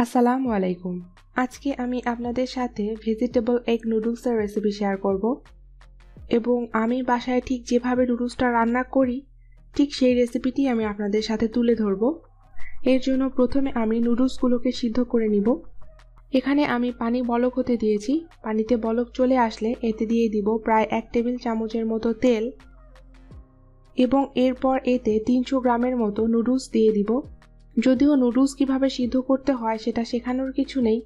আসসালামু আলাইকুম। আজকে আমি আপনাদের সাথে ভেজিটেবল এগ নুডলসের রেসিপি শেয়ার করব এবং আমি বাসায় ঠিক যেভাবে নুডলসটা রান্না করি ঠিক সেই রেসিপিটি আমি আপনাদের সাথে তুলে ধরব। এর জন্য প্রথমে আমি নুডলসগুলোকে সিদ্ধ করে নিব। এখানে আমি পানি বলক হতে দিয়েছি। পানিতে বলক চলে আসলে এতে দিয়ে দিব প্রায় 1 টেবিল চামচের মতো তেল এবং এরপর এতে 300 গ্রামের মতো নুডলস দিয়ে দিব। যদিও নুডলস কিভাবে সিদ্ধ করতে হয় সেটা শেখানোর কিছু নেই,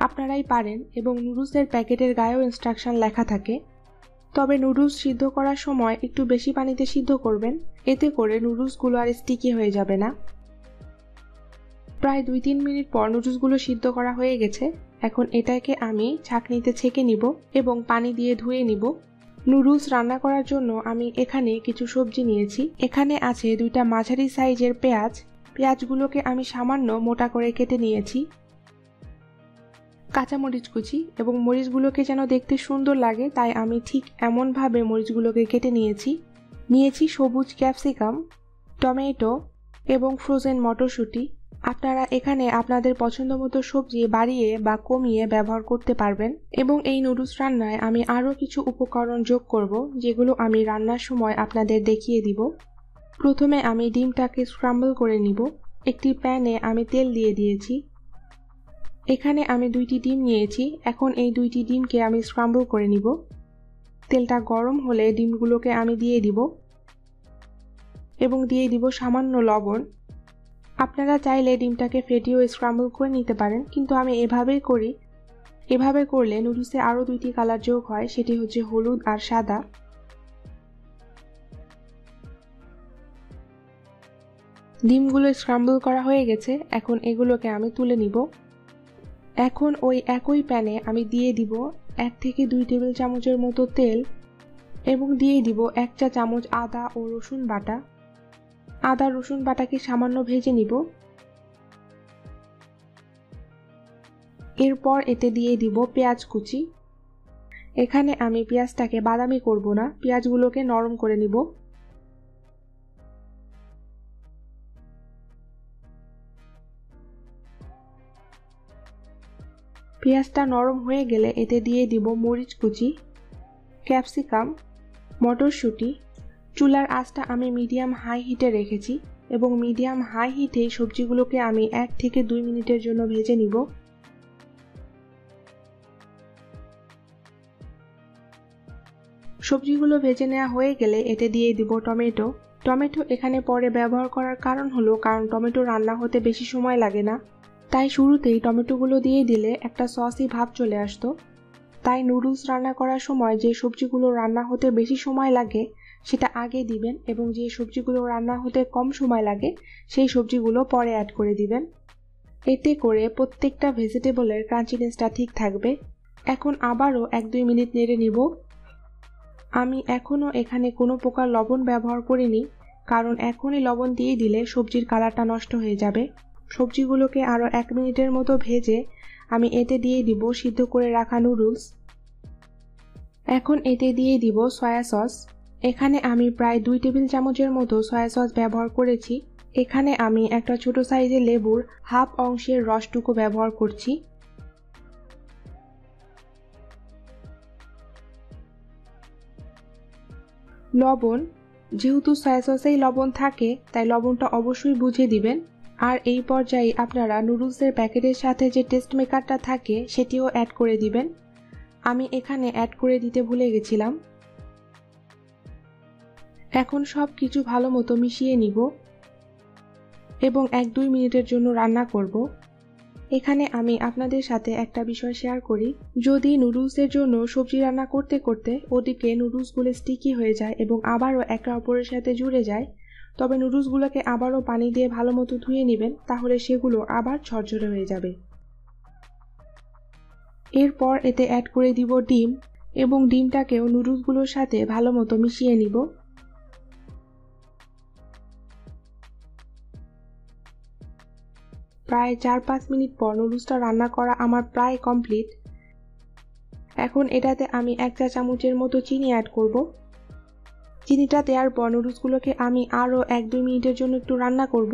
আপনারাই পারেন এবং নুডলসের প্যাকেটের গায়েও ইনস্ট্রাকশন লেখা থাকে। তবে নুডলস সিদ্ধ করার সময় একটু বেশি পানিতে সিদ্ধ করবেন, এতে করে নুডলসগুলো আর স্টিকি হয়ে যাবে না। প্রায় 2-3 মিনিট পর নুডলসগুলো সিদ্ধ করা হয়ে গেছে। এখন এটাকে আমি ছাঁকনিতে ছেঁকে নিব এবং পানি দিয়ে ধুয়ে নিব। নুডলস রান্না করার জন্য আমি এখানে কিছু সবজি নিয়েছি। এখানে আছে 2টা মাঝারি সাইজের পেঁয়াজ। পেঁয়াজগুলোকে আমি সামান্য মোটা করে কেটে নিয়েছি। কাঁচামরিচ কুচি এবং মরিচগুলোকে যেন দেখতে সুন্দর লাগে তাই আমি ঠিক এমনভাবে মরিচগুলোকে কেটে নিয়েছি সবুজ ক্যাপসিকাম, টমেটো এবং ফ্রোজেন মটরশুঁটি। আপনারা এখানে আপনাদের পছন্দ মতো সবজি বাড়িয়ে বা কমিয়ে ব্যবহার করতে পারবেন। এবং এই নুডলস রান্নায় আমি আরও কিছু উপকরণ যোগ করব যেগুলো আমি রান্নার সময় আপনাদের দেখিয়ে দিব। প্রথমে আমি ডিমটাকে স্ক্রাম্বল করে নিব। একটি প্যানে আমি তেল দিয়ে দিয়েছি। এখানে আমি 2টি ডিম নিয়েছি। এখন এই 2টি ডিমকে আমি স্ক্রাম্বল করে নিব। তেলটা গরম হলে ডিমগুলোকে আমি দিয়ে দিব এবং দিয়ে দিব সামান্য লবণ। আপনারা চাইলে ডিমটাকে ফেটিয়েও স্ক্রাম্বল করে নিতে পারেন, কিন্তু আমি এভাবেই করি। এভাবে করলে নুডলসে আরও 2টি কালার যোগ হয়, সেটি হচ্ছে হলুদ আর সাদা। ডিমগুলো স্ক্রাম্বল করা হয়ে গেছে। এখন এগুলোকে আমি তুলে নিব। এখন ওই একই প্যানে আমি দিয়ে দিব 1 থেকে 2 টেবিল চামচের মতো তেল এবং দিয়ে দিব 1 চা চামচ আদা ও রসুন বাটা। আদা রসুন বাটাকে সামান্য ভেজে নিব। এরপর এতে দিয়ে দিব পেঁয়াজ কুচি। এখানে আমি পেঁয়াজটাকে বাদামি করব না, পেঁয়াজগুলোকে নরম করে নিব। পেঁয়াজটা নরম হয়ে গেলে এতে দিয়ে দিব মরিচ কুচি, ক্যাপসিকাম, মটরশুঁটি। চুলার আঁচটা আমি মিডিয়াম হাই হিটে রেখেছি এবং মিডিয়াম হাই হিটে সবজিগুলোকে আমি 1 থেকে 2 মিনিটের জন্য ভেজে নিব। সবজিগুলো ভেজে নেওয়া হয়ে গেলে এতে দিয়ে দিব টমেটো। টমেটো এখানে পরে ব্যবহার করার কারণ টমেটো রান্না হতে বেশি সময় লাগে না, তাই শুরুতেই টমেটোগুলো দিয়ে দিলে একটা সসি ভাব চলে আসতো। তাই নুডলস রান্না করার সময় যে সবজিগুলো রান্না হতে বেশি সময় লাগে সেটা আগে দিবেন এবং যে সবজিগুলো রান্না হতে কম সময় লাগে সেই সবজিগুলো পরে অ্যাড করে দিবেন। এতে করে প্রত্যেকটা ভেজিটেবলের ক্রাঞ্চিনেসটা ঠিক থাকবে। এখন আবারও 1-2 মিনিট নেড়ে নিব। আমি এখনও এখানে কোনো প্রকার লবণ ব্যবহার করিনি, কারণ এখনই লবণ দিয়ে দিলে সবজির কালারটা নষ্ট হয়ে যাবে। সবজিগুলোকে আরও 1 মিনিটের মতো ভেজে আমি এতে দিয়ে দিব সিদ্ধ করে রাখা নুডলস। এখন এতে দিয়ে দিব সয়া সস। এখানে আমি প্রায় 2 টেবিল চামচের মতো সয়া সস ব্যবহার করেছি। এখানে আমি একটা ছোট সাইজের লেবুর হাফ অংশের রসটুকু ব্যবহার করছি। লবণ, যেহেতু সয়া সসেই লবণ থাকে তাই লবণটা অবশ্যই বুঝে দিবেন। আর এই পর্যায়ে আপনারা নুডলসের প্যাকেটের সাথে যে টেস্ট মেকারটা থাকে সেটিও অ্যাড করে দিবেন। আমি এখানে অ্যাড করে দিতে ভুলে গেছিলাম। এখন সব কিছু ভালো মতো মিশিয়ে নিব এবং 1-2 মিনিটের জন্য রান্না করব। এখানে আমি আপনাদের সাথে একটা বিষয় শেয়ার করি। যদি নুডলসের জন্য সবজি রান্না করতে করতে ওদিকে নুডলসগুলো স্টিকি হয়ে যায় এবং আবারও একে অপরের সাথে জুড়ে যায়, তবে নুডলসগুলোকে আবারও পানি দিয়ে ভালো মতো ধুয়ে নেবেন, তাহলে সেগুলো আবার ঝরঝরে হয়ে যাবে। এরপর এতে অ্যাড করে দিব ডিম এবং ডিমটাকেও নুডলসগুলোর সাথে ভালো মতো মিশিয়ে নিব। প্রায় 4-5 মিনিট পর নুডলসটা রান্না করা আমার প্রায় কমপ্লিট। এখন এটাতে আমি 1 চা চামচের মতো চিনি অ্যাড করব। চিনিটা দেওয়ার পর নুডলসগুলোকে আমি আরও 1-2 মিনিটের জন্য একটু রান্না করব।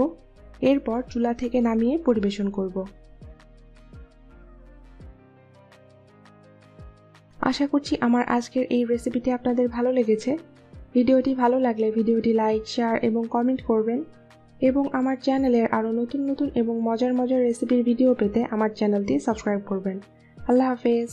এরপর চুলা থেকে নামিয়ে পরিবেশন করব। আশা করছি আমার আজকের এই রেসিপিটি আপনাদের ভালো লেগেছে। ভিডিওটি ভালো লাগলে ভিডিওটি লাইক, শেয়ার এবং কমেন্ট করবেন এবং আমার চ্যানেলের আরও নতুন নতুন এবং মজার মজার রেসিপির ভিডিও পেতে আমার চ্যানেলটি সাবস্ক্রাইব করবেন। আল্লাহ হাফেজ।